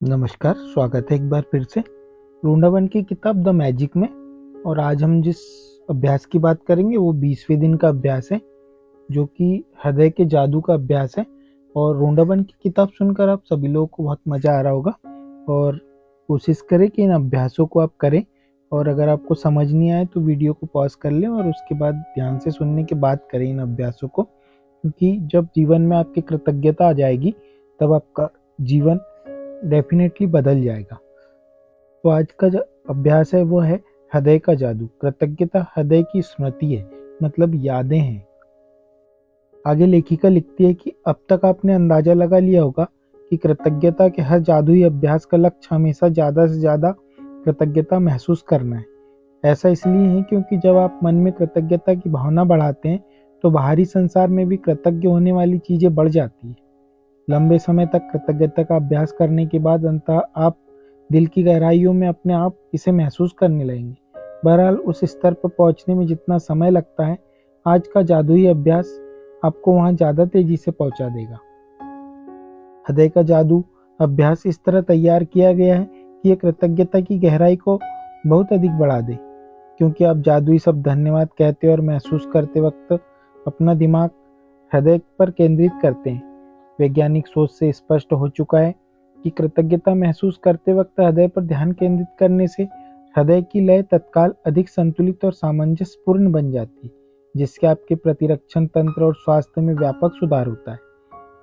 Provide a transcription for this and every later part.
नमस्कार, स्वागत है एक बार फिर से वृंदावन की किताब द मैजिक में। और आज हम जिस अभ्यास की बात करेंगे वो 20वें दिन का अभ्यास है, जो कि हृदय के जादू का अभ्यास है। और वृंदावन की किताब सुनकर आप सभी लोगों को बहुत मज़ा आ रहा होगा। और कोशिश करें कि इन अभ्यासों को आप करें। और अगर आपको समझ नहीं आए तो वीडियो को पॉज कर लें और उसके बाद ध्यान से सुनने के बाद करें इन अभ्यासों को, क्योंकि जब जीवन में आपकी कृतज्ञता आ जाएगी तब आपका जीवन डेफिनेटली बदल जाएगा। तो आज का जो अभ्यास है वो है हृदय का जादू। कृतज्ञता हृदय की स्मृति है, मतलब यादें हैं। आगे लेखिका लिखती है कि अब तक आपने अंदाजा लगा लिया होगा कि कृतज्ञता के हर जादुई अभ्यास का लक्ष्य हमेशा ज़्यादा से ज़्यादा कृतज्ञता महसूस करना है। ऐसा इसलिए है क्योंकि जब आप मन में कृतज्ञता की भावना बढ़ाते हैं तो बाहरी संसार में भी कृतज्ञ होने वाली चीज़ें बढ़ जाती है। लंबे समय तक कृतज्ञता का अभ्यास करने के बाद अंततः आप दिल की गहराइयों में अपने आप इसे महसूस करने लगेंगे। बहरहाल उस स्तर पर पहुंचने में जितना समय लगता है, आज का जादुई अभ्यास आपको वहां ज़्यादा तेजी से पहुंचा देगा। हृदय का जादू अभ्यास इस तरह तैयार किया गया है कि यह कृतज्ञता की गहराई को बहुत अधिक बढ़ा दे, क्योंकि आप जादुई शब्द धन्यवाद कहते और महसूस करते वक्त अपना दिमाग हृदय पर केंद्रित करते हैं। वैज्ञानिक सोच से स्पष्ट हो चुका है कि कृतज्ञता महसूस करते वक्त हृदय पर ध्यान केंद्रित करने से हृदय की लय तत्काल अधिक संतुलित और सामंजस्यपूर्ण बन जाती है, जिससे आपके प्रतिरक्षण तंत्र और स्वास्थ्य में व्यापक सुधार होता है।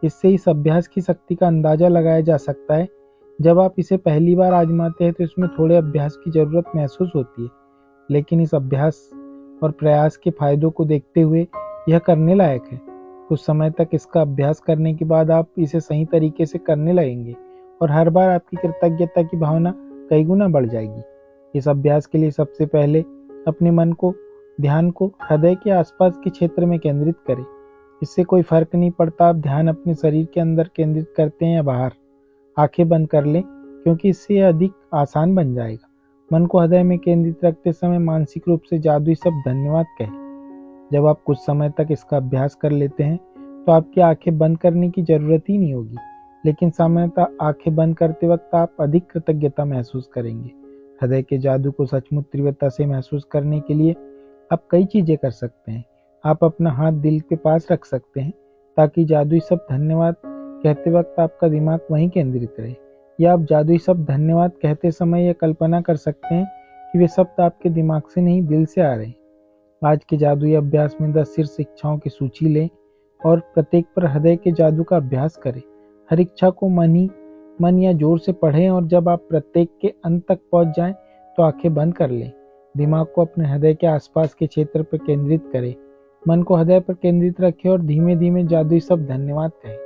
इससे इस अभ्यास की शक्ति का अंदाजा लगाया जा सकता है। जब आप इसे पहली बार आजमाते हैं तो इसमें थोड़े अभ्यास की जरूरत महसूस होती है, लेकिन इस अभ्यास और प्रयास के फायदों को देखते हुए यह करने लायक है। कुछ समय तक इसका अभ्यास करने के बाद आप इसे सही तरीके से करने लगेंगे और हर बार आपकी कृतज्ञता की भावना कई गुना बढ़ जाएगी। इस अभ्यास के लिए सबसे पहले अपने मन को ध्यान को हृदय के आसपास के क्षेत्र में केंद्रित करें। इससे कोई फर्क नहीं पड़ता आप ध्यान अपने शरीर के अंदर केंद्रित करते हैं या बाहर। आंखें बंद कर लें, क्योंकि इससे यह अधिक आसान बन जाएगा। मन को हृदय में केंद्रित रखते समय मानसिक रूप से जादुई शब्द धन्यवाद कहें। जब आप कुछ समय तक इसका अभ्यास कर लेते हैं तो आपकी आंखें बंद करने की जरूरत ही नहीं होगी, लेकिन सामान्यतः आंखें बंद करते वक्त आप अधिक कृतज्ञता महसूस करेंगे। हृदय के जादू को सचमुच तीव्रता से महसूस करने के लिए आप कई चीजें कर सकते हैं। आप अपना हाथ दिल के पास रख सकते हैं ताकि जादुई शब्द धन्यवाद कहते वक्त आपका दिमाग वहीं केंद्रित रहे, या आप जादुई शब्द धन्यवाद कहते समय यह कल्पना कर सकते हैं कि वे शब्द आपके दिमाग से नहीं दिल से आ रहे हैं। आज के जादुई अभ्यास में 10 शीर्ष इच्छाओं की सूची लें और प्रत्येक पर हृदय के जादू का अभ्यास करें। हर इच्छा को मन या जोर से पढ़ें और जब आप प्रत्येक के अंत तक पहुंच जाएं तो आंखें बंद कर लें। दिमाग को अपने हृदय के आसपास के क्षेत्र पर केंद्रित करें। मन को हृदय पर केंद्रित रखें और धीमे धीमे जादुई शब्द धन्यवाद कहें।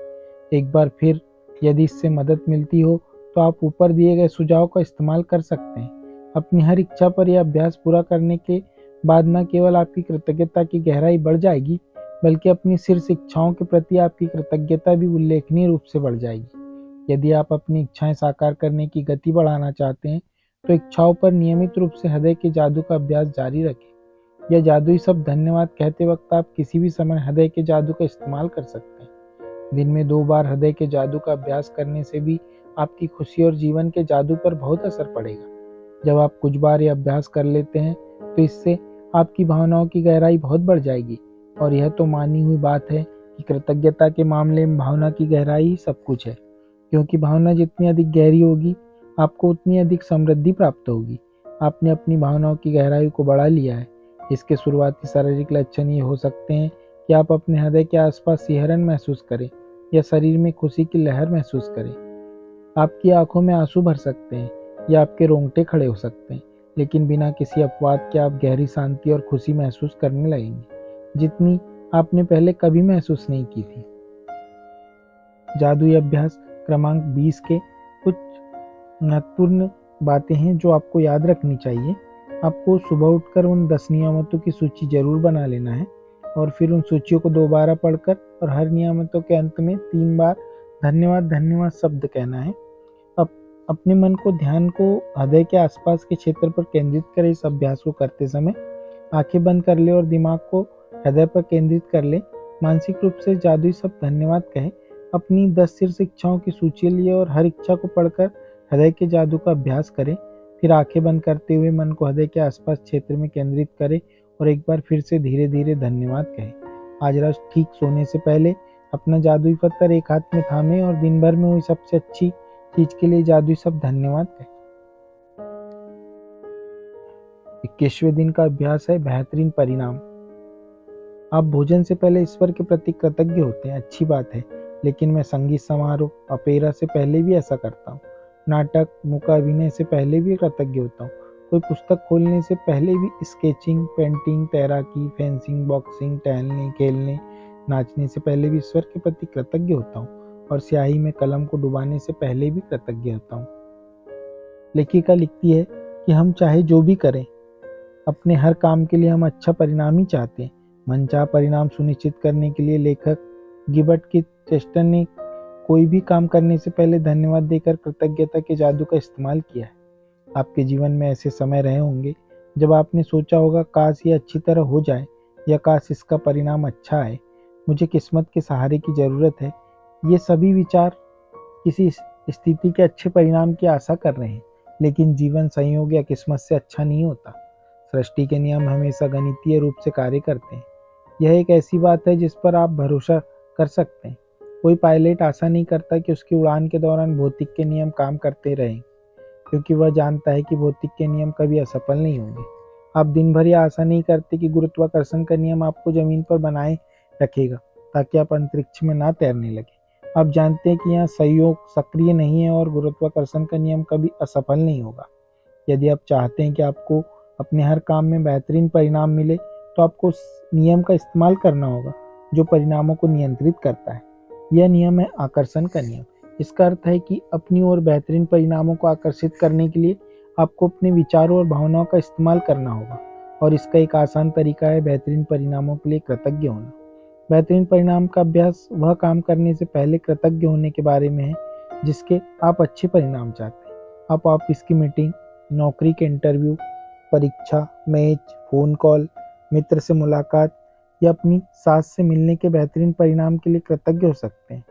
एक बार फिर यदि इससे मदद मिलती हो तो आप ऊपर दिए गए सुझाव का इस्तेमाल कर सकते हैं। अपनी हर इच्छा पर यह अभ्यास पूरा करने के बाद न केवल आपकी कृतज्ञता की गहराई बढ़ जाएगी, बल्कि अपनी शीर्ष इच्छाओं के प्रति आपकी कृतज्ञता भी उल्लेखनीय रूप से बढ़ जाएगी। यदि आप अपनी इच्छाएं साकार करने की गति बढ़ाना चाहते हैं तो इच्छाओं पर नियमित रूप से हृदय के जादू का अभ्यास जारी रखें। यह जादुई शब्द धन्यवाद कहते वक्त आप किसी भी समय हृदय के जादू का इस्तेमाल कर सकते हैं। दिन में 2 बार हृदय के जादू का अभ्यास करने से भी आपकी खुशी और जीवन के जादू पर बहुत असर पड़ेगा। जब आप कुछ बार यह अभ्यास कर लेते हैं तो इससे आपकी भावनाओं की गहराई बहुत बढ़ जाएगी। और यह तो मानी हुई बात है कि कृतज्ञता के मामले में भावना की गहराई ही सब कुछ है, क्योंकि भावना जितनी अधिक गहरी होगी आपको उतनी अधिक समृद्धि प्राप्त होगी। आपने अपनी भावनाओं की गहराई को बढ़ा लिया है। इसके शुरुआती शारीरिक लक्षण ये हो सकते हैं कि आप अपने हृदय के आसपास सिहरन महसूस करें या शरीर में खुशी की लहर महसूस करें। आपकी आंखों में आंसू भर सकते हैं या आपके रोंगटे खड़े हो सकते हैं, लेकिन बिना किसी अपवाद के आप गहरी शांति और खुशी महसूस करने लगेंगे, जितनी आपने पहले कभी महसूस नहीं की थी। जादुई अभ्यास क्रमांक 20 के कुछ महत्वपूर्ण बातें हैं जो आपको याद रखनी चाहिए। आपको सुबह उठकर उन 10 नियामतों की सूची जरूर बना लेना है और फिर उन सूचियों को दोबारा पढ़कर और हर नियामतों के अंत में 3 बार धन्यवाद धन्यवाद शब्द कहना है। अब अपने मन को ध्यान को हृदय के आसपास के क्षेत्र पर केंद्रित करें। इस अभ्यास को करते समय आंखें बंद कर ले और दिमाग को हृदय पर केंद्रित कर ले। मानसिक रूप से जादुई शब्द धन्यवाद कहें। अपनी 10 शीर्ष इच्छाओं की सूची लिए और हर इच्छा को पढ़कर हृदय के जादू का अभ्यास करें। फिर आंखें बंद करते हुए मन को हृदय के आसपास क्षेत्र में केंद्रित करें और एक बार फिर से धीरे धीरे धन्यवाद कहें। आज रात ठीक सोने से पहले अपना जादुई पत्थर एक हाथ में थामे और दिन भर में हुई सबसे अच्छी चीज के लिए जादुई शब्द धन्यवाद कहें। 21वें दिन का अभ्यास है बेहतरीन परिणाम। आप भोजन से पहले ईश्वर के प्रति कृतज्ञ होते हैं, अच्छी बात है, लेकिन मैं संगीत समारोह, ऑपेरा से पहले भी ऐसा करता हूँ। नाटक, मूका अभिनय से पहले भी कृतज्ञ होता हूँ। कोई पुस्तक खोलने से पहले भी स्केचिंग, पेंटिंग, तैराकी, फेंसिंग, बॉक्सिंग, टहलने, खेलने, नाचने से पहले भी ईश्वर के प्रति कृतज्ञ होता हूँ और स्याही में कलम को डुबाने से पहले भी कृतज्ञ होता हूँ। लेखिका लिखती है कि हम चाहे जो भी करें, अपने हर काम के लिए हम अच्छा परिणाम ही चाहते हैं। मनचाहा परिणाम सुनिश्चित करने के लिए लेखक गिबर्ट की चेस्टन ने कोई भी काम करने से पहले धन्यवाद देकर कृतज्ञता के जादू का इस्तेमाल किया है। आपके जीवन में ऐसे समय रहे होंगे जब आपने सोचा होगा काश ये अच्छी तरह हो जाए या काश इसका परिणाम अच्छा आए, मुझे किस्मत के सहारे की ज़रूरत है। ये सभी विचार किसी स्थिति के अच्छे परिणाम की आशा कर रहे हैं, लेकिन जीवन संयोग या किस्मत से अच्छा नहीं होता। सृष्टि के नियम हमेशा गणितीय रूप से कार्य करते हैं। यह एक ऐसी बात है जिस पर आप भरोसा कर सकते हैं। कोई पायलट आशा नहीं करता कि उसकी उड़ान के दौरान भौतिक के नियम काम करते रहें, क्योंकि वह जानता है कि भौतिक के नियम कभी असफल नहीं होंगे। आप दिन भर यह आशा नहीं करते कि गुरुत्वाकर्षण का नियम आपको जमीन पर बनाए रखेगा ताकि आप अंतरिक्ष में ना तैरने लगे। आप जानते हैं कि यहाँ संयोग सक्रिय नहीं है और गुरुत्वाकर्षण का नियम कभी असफल नहीं होगा। यदि आप चाहते हैं कि आपको अपने हर काम में बेहतरीन परिणाम मिले, तो आपको उस नियम का इस्तेमाल करना होगा जो परिणामों को नियंत्रित करता है। यह नियम है आकर्षण का नियम। इसका अर्थ है कि अपनी ओर बेहतरीन परिणामों को आकर्षित करने के लिए आपको अपने विचारों और भावनाओं का इस्तेमाल करना होगा, और इसका एक आसान तरीका है बेहतरीन परिणामों के लिए कृतज्ञ होना। बेहतरीन परिणाम का अभ्यास वह काम करने से पहले कृतज्ञ होने के बारे में है जिसके आप अच्छे परिणाम चाहते हैं। आप ऑफिस की मीटिंग, नौकरी के इंटरव्यू, परीक्षा, मैच, फोन कॉल, मित्र से मुलाकात या अपनी सास से मिलने के बेहतरीन परिणाम के लिए कृतज्ञ हो सकते हैं।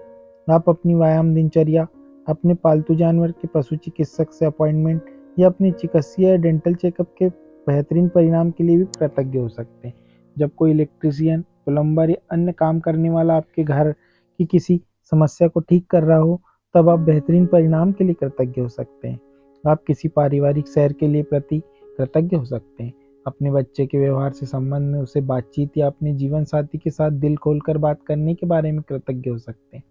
आप अपनी व्यायाम दिनचर्या, अपने पालतू जानवर के पशु चिकित्सक से अपॉइंटमेंट या अपने चिकित्सीय या डेंटल चेकअप के बेहतरीन परिणाम के लिए भी कृतज्ञ हो सकते हैं। जब कोई इलेक्ट्रीशियन, प्लम्बर या अन्य काम करने वाला आपके घर की किसी समस्या को ठीक कर रहा हो, तब आप बेहतरीन परिणाम के लिए कृतज्ञ हो सकते हैं। आप किसी पारिवारिक सैर के लिए प्रति कृतज्ञ हो सकते हैं। अपने बच्चे के व्यवहार से संबंध में उसे बातचीत या अपने जीवन साथी के साथ दिल खोलकर बात करने के बारे में कृतज्ञ हो सकते हैं।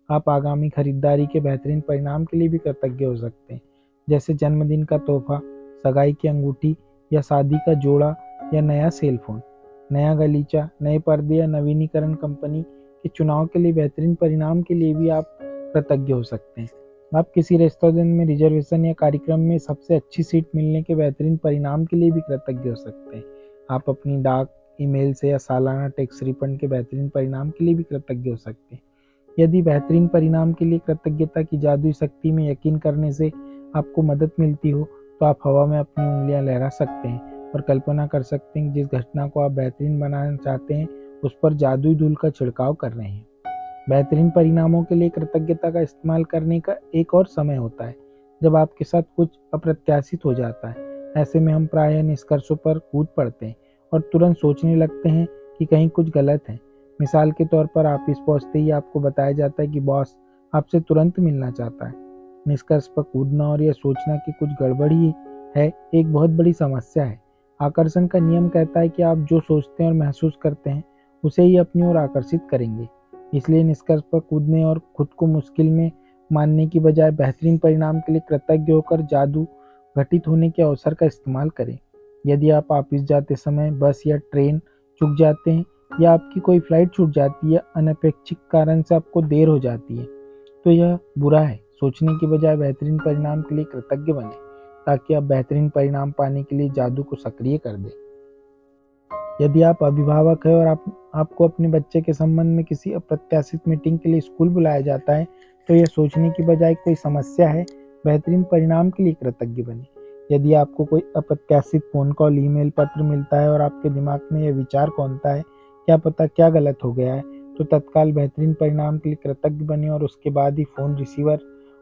आप आगामी खरीदारी के बेहतरीन परिणाम के लिए भी कृतज्ञ हो सकते हैं, जैसे जन्मदिन का तोहफा, सगाई की अंगूठी या शादी का जोड़ा या नया सेल फोन, नया गलीचा, नए पर्दे या नवीनीकरण कंपनी के चुनाव के लिए बेहतरीन परिणाम के लिए भी आप कृतज्ञ हो सकते हैं। आप किसी रेस्टोरेंट में रिजर्वेशन या कार्यक्रम में सबसे अच्छी सीट मिलने के बेहतरीन परिणाम के लिए भी कृतज्ञ हो सकते हैं। आप अपनी डाक, ईमेल से या सालाना टैक्स रिफंड के बेहतरीन परिणाम के लिए भी कृतज्ञ हो सकते हैं। यदि बेहतरीन परिणाम के लिए कृतज्ञता की जादुई शक्ति में यकीन करने से आपको मदद मिलती हो, तो आप हवा में अपनी उंगलियां लहरा सकते हैं और कल्पना कर सकते हैं कि जिस घटना को आप बेहतरीन बनाना चाहते हैं उस पर जादुई धूल का छिड़काव कर रहे हैं। बेहतरीन परिणामों के लिए कृतज्ञता का इस्तेमाल करने का एक और समय होता है जब आपके साथ कुछ अप्रत्याशित हो जाता है। ऐसे में हम प्रायः निष्कर्षों पर कूद पड़ते हैं और तुरंत सोचने लगते हैं कि कहीं कुछ गलत है। मिसाल के तौर पर ऑफिस पहुंचते ही आपको बताया जाता है कि बॉस आपसे तुरंत मिलना चाहता है। निष्कर्ष पर कूदना और यह सोचना कि कुछ गड़बड़ी है एक बहुत बड़ी समस्या है। आकर्षण का नियम कहता है कि आप जो सोचते हैं और महसूस करते हैं उसे ही अपनी ओर आकर्षित करेंगे। इसलिए निष्कर्ष पर कूदने और खुद को मुश्किल में मानने की बजाय बेहतरीन परिणाम के लिए कृतज्ञ होकर जादू घटित होने के अवसर का इस्तेमाल करें। यदि आप ऑफिस जाते समय बस या ट्रेन चूक जाते हैं या आपकी कोई फ्लाइट छूट जाती है, अनपेक्षित कारण से आपको देर हो जाती है, तो यह बुरा है। सोचने की बजाय बेहतरीन परिणाम के लिए कृतज्ञ बने ताकि आप बेहतरीन परिणाम पाने के लिए जादू को सक्रिय कर दें। यदि आप अभिभावक हैं और आपको अपने बच्चे के संबंध में किसी अप्रत्याशित मीटिंग के लिए स्कूल बुलाया जाता है, तो यह सोचने की बजाय कोई समस्या है, बेहतरीन परिणाम के लिए कृतज्ञ बने। यदि आपको कोई अप्रत्याशित फोन कॉल, ईमेल, पत्र मिलता है और आपके दिमाग में यह विचार कौंधता है क्या पता क्या गलत हो गया है, तो तत्काल बेहतरीन परिणाम के लिए कृतज्ञ बने और उसके बाद ही फोन रिसीवर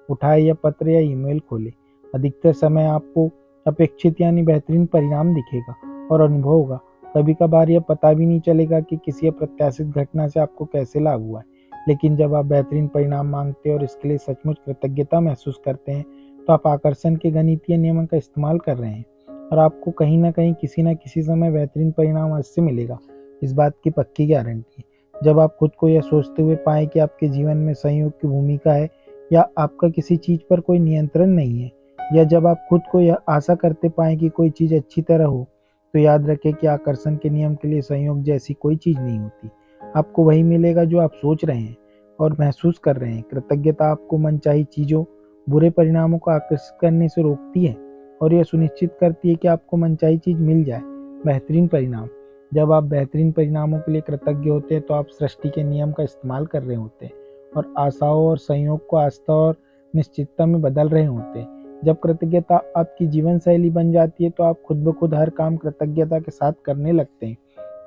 उठाए या पत्र या ईमेल खोले। अधिकतर समय आपको अपेक्षित यानी बेहतरीन परिणाम दिखेगा और अनुभव होगा। कभी कभार यह पता भी नहीं चलेगा कि किसी अप्रत्याशित घटना से आपको कैसे लाभ हुआ है, लेकिन जब आप बेहतरीन परिणाम मांगते हैं और इसके लिए सचमुच कृतज्ञता महसूस करते हैं, तो आप आकर्षण के गणितीय नियमों का इस्तेमाल कर रहे हैं और आपको कहीं ना कहीं किसी न किसी समय बेहतरीन परिणाम अवश्य मिलेगा। इस बात की पक्की गारंटी है। जब आप खुद को यह सोचते हुए पाएं कि आपके जीवन में संयोग की भूमिका है या आपका किसी चीज पर कोई नियंत्रण नहीं है, या जब आप खुद को यह आशा करते पाएं कि कोई चीज अच्छी तरह हो, तो याद रखें कि आकर्षण के नियम के लिए संयोग जैसी कोई चीज नहीं होती। आपको वही मिलेगा जो आप सोच रहे हैं और महसूस कर रहे हैं। कृतज्ञता आपको मनचाही चीजों, बुरे परिणामों को आकर्षित करने से रोकती है और यह सुनिश्चित करती है कि आपको मनचाही चीज मिल जाए, बेहतरीन परिणाम। जब आप बेहतरीन परिणामों के लिए कृतज्ञ होते हैं, तो आप सृष्टि के नियम का इस्तेमाल कर रहे होते हैं और आशाओं और संयोग को आस्था और निश्चितता में बदल रहे होते हैं। जब कृतज्ञता आपकी जीवन शैली बन जाती है, तो आप खुद ब खुद हर काम कृतज्ञता के साथ करने लगते हैं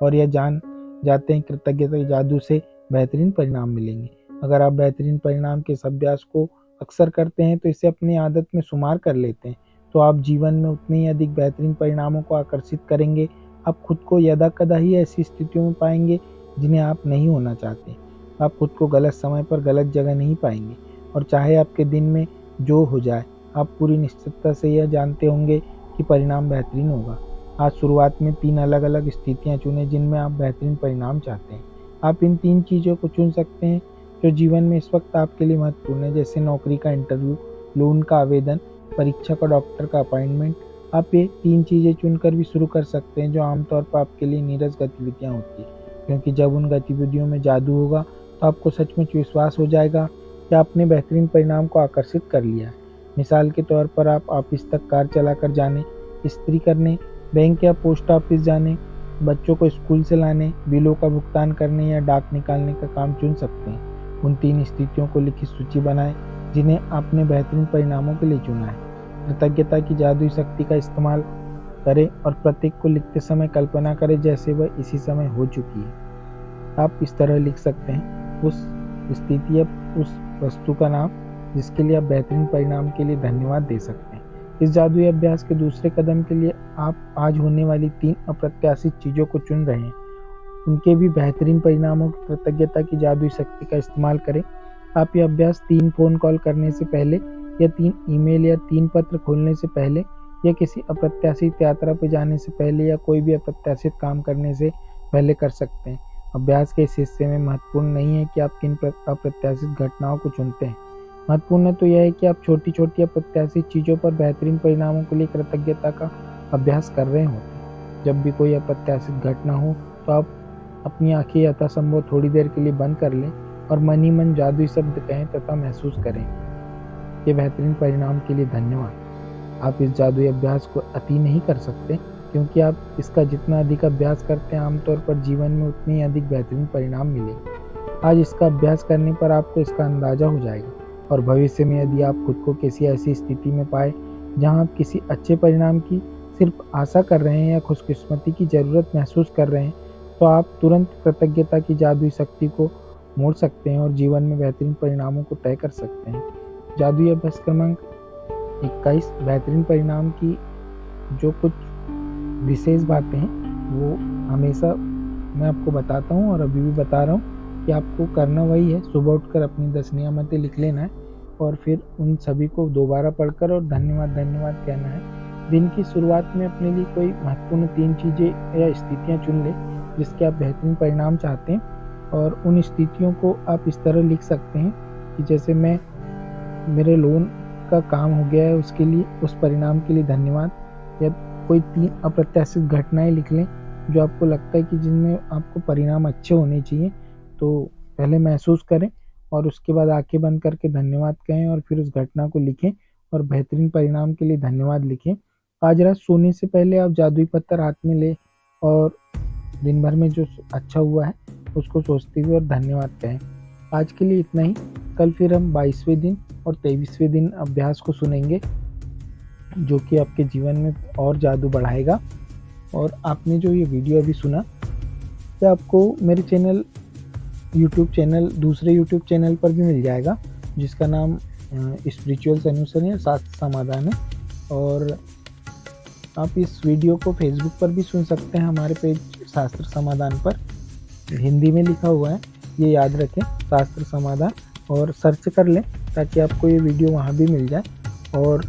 और यह जान जाते हैं कृतज्ञता के जादू से बेहतरीन परिणाम मिलेंगे। अगर आप बेहतरीन परिणाम के इस अभ्यास को अक्सर करते हैं, तो इसे अपनी आदत में शुमार कर लेते हैं, तो आप जीवन में उतने ही अधिक बेहतरीन परिणामों को आकर्षित करेंगे। आप खुद को यदा कदा ही ऐसी स्थितियों में पाएंगे जिन्हें आप नहीं होना चाहते। आप खुद को गलत समय पर गलत जगह नहीं पाएंगे और चाहे आपके दिन में जो हो जाए, आप पूरी निश्चितता से यह जानते होंगे कि परिणाम बेहतरीन होगा। आज शुरुआत में 3 अलग अलग स्थितियां चुनें जिनमें आप बेहतरीन परिणाम चाहते हैं। आप इन 3 चीज़ों को चुन सकते हैं जो जीवन में इस वक्त आपके लिए महत्वपूर्ण है, जैसे नौकरी का इंटरव्यू, लोन का आवेदन, परीक्षा का डॉक्टर का अपॉइंटमेंट। आप ये 3 चीज़ें चुनकर भी शुरू कर सकते हैं जो आमतौर पर आपके लिए नीरस गतिविधियाँ होती है, क्योंकि जब उन गतिविधियों में जादू होगा, तो आपको सचमुच विश्वास हो जाएगा कि आपने बेहतरीन परिणाम को आकर्षित कर लिया है। मिसाल के तौर पर आप ऑफिस तक कार चलाकर जाने, इस्त्री करने, बैंक या पोस्ट ऑफिस जाने, बच्चों को स्कूल से लाने, बिलों का भुगतान करने या डाक निकालने का काम चुन सकते हैं। उन 3 स्थितियों को लिखित सूची बनाएं जिन्हें आपने बेहतरीन परिणामों के लिए चुना है। कृतज्ञता की जादुई शक्ति का इस्तेमाल करें और प्रत्येक को लिखते समय कल्पना करें जैसे वह इसी समय हो चुकी है। आप इस तरह लिख सकते हैं, उस स्थिति या उस वस्तु का नाम जिसके लिए आप बेहतरीन परिणाम के लिए धन्यवाद दे सकते हैं। इस जादुई अभ्यास के दूसरे कदम के लिए आप आज होने वाली 3 अप्रत्याशित चीज़ों को चुन रहे हैं, उनके भी बेहतरीन परिणामों की कृतज्ञता की जादुई शक्ति का इस्तेमाल करें। आप यह अभ्यास 3 फ़ोन कॉल करने से पहले, या 3 ईमेल या 3 पत्र खोलने से पहले, या किसी अप्रत्याशित यात्रा पर जाने से पहले, या कोई भी अप्रत्याशित काम करने से पहले कर सकते हैं। अभ्यास के इस हिस्से में महत्वपूर्ण नहीं है कि आप किन अप्रत्याशित घटनाओं को चुनते हैं। महत्वपूर्ण तो यह है कि आप छोटी छोटी अप्रत्याशित चीज़ों पर बेहतरीन परिणामों के लिए कृतज्ञता का अभ्यास कर रहे हों। जब भी कोई अप्रत्याशित घटना हो, तो आप अपनी आंखें यथासंभव थोड़ी देर के लिए बंद कर लें और मन ही मन जादुई शब्द कहें तथा महसूस करें, ये बेहतरीन परिणाम के लिए धन्यवाद। आप इस जादुई अभ्यास को अति नहीं कर सकते, क्योंकि आप इसका जितना अधिक अभ्यास करते हैं, आमतौर पर जीवन में उतनी अधिक बेहतरीन परिणाम मिलेंगे। आज इसका अभ्यास करने पर आपको इसका अंदाजा हो जाएगा और भविष्य में यदि आप खुद को किसी ऐसी स्थिति में पाए जहां आप किसी अच्छे परिणाम की सिर्फ आशा कर रहे हैं या खुशकिस्मती की ज़रूरत महसूस कर रहे हैं, तो आप तुरंत कृतज्ञता की जादुई शक्ति को मोड़ सकते हैं और जीवन में बेहतरीन परिणामों को तय कर सकते हैं। जादुई अभ्यास क्रमांक 21, बेहतरीन परिणाम की जो कुछ विशेष बातें हैं वो हमेशा मैं आपको बताता हूँ और अभी भी बता रहा हूँ कि आपको करना वही है। सुबह उठकर अपनी 10 नियामतें लिख लेना है और फिर उन सभी को दोबारा पढ़कर और धन्यवाद धन्यवाद कहना है। दिन की शुरुआत में अपने लिए कोई महत्वपूर्ण 3 चीज़ें या स्थितियाँ चुन लें जिसके आप बेहतरीन परिणाम चाहते हैं, और उन स्थितियों को आप इस तरह लिख सकते हैं कि जैसे मेरे लोन का काम हो गया है, उसके लिए, उस परिणाम के लिए धन्यवाद। या कोई 3 अप्रत्याशित घटनाएं लिख लें जो आपको लगता है कि जिनमें आपको परिणाम अच्छे होने चाहिए, तो पहले महसूस करें और उसके बाद आंखें बंद करके धन्यवाद कहें और फिर उस घटना को लिखें और बेहतरीन परिणाम के लिए धन्यवाद लिखें। आज रात सोने से पहले आप जादुई पत्थर हाथ में लें और दिन भर में जो अच्छा हुआ है उसको सोचते हुए और धन्यवाद कहें। आज के लिए इतना ही। कल फिर हम 22वें दिन और 23वें दिन अभ्यास को सुनेंगे, जो कि आपके जीवन में और जादू बढ़ाएगा। और आपने जो ये वीडियो अभी सुना, क्या आपको मेरे यूट्यूब चैनल दूसरे यूट्यूब चैनल पर भी मिल जाएगा, जिसका नाम स्पिरिचुअल सॉल्यूशन है, शास्त्र समाधान है। और आप इस वीडियो को फेसबुक पर भी सुन सकते हैं, हमारे पेज शास्त्र समाधान पर हिंदी में लिखा हुआ है, ये याद रखें, शास्त्र समाधान, और सर्च कर लें ताकि आपको ये वीडियो वहाँ भी मिल जाए। और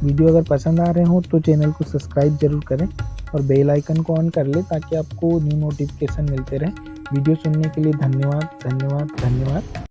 वीडियो अगर पसंद आ रहे हो तो चैनल को सब्सक्राइब जरूर करें और बेल आइकन को ऑन कर लें ताकि आपको न्यू नोटिफिकेशन मिलते रहे। वीडियो सुनने के लिए धन्यवाद धन्यवाद धन्यवाद।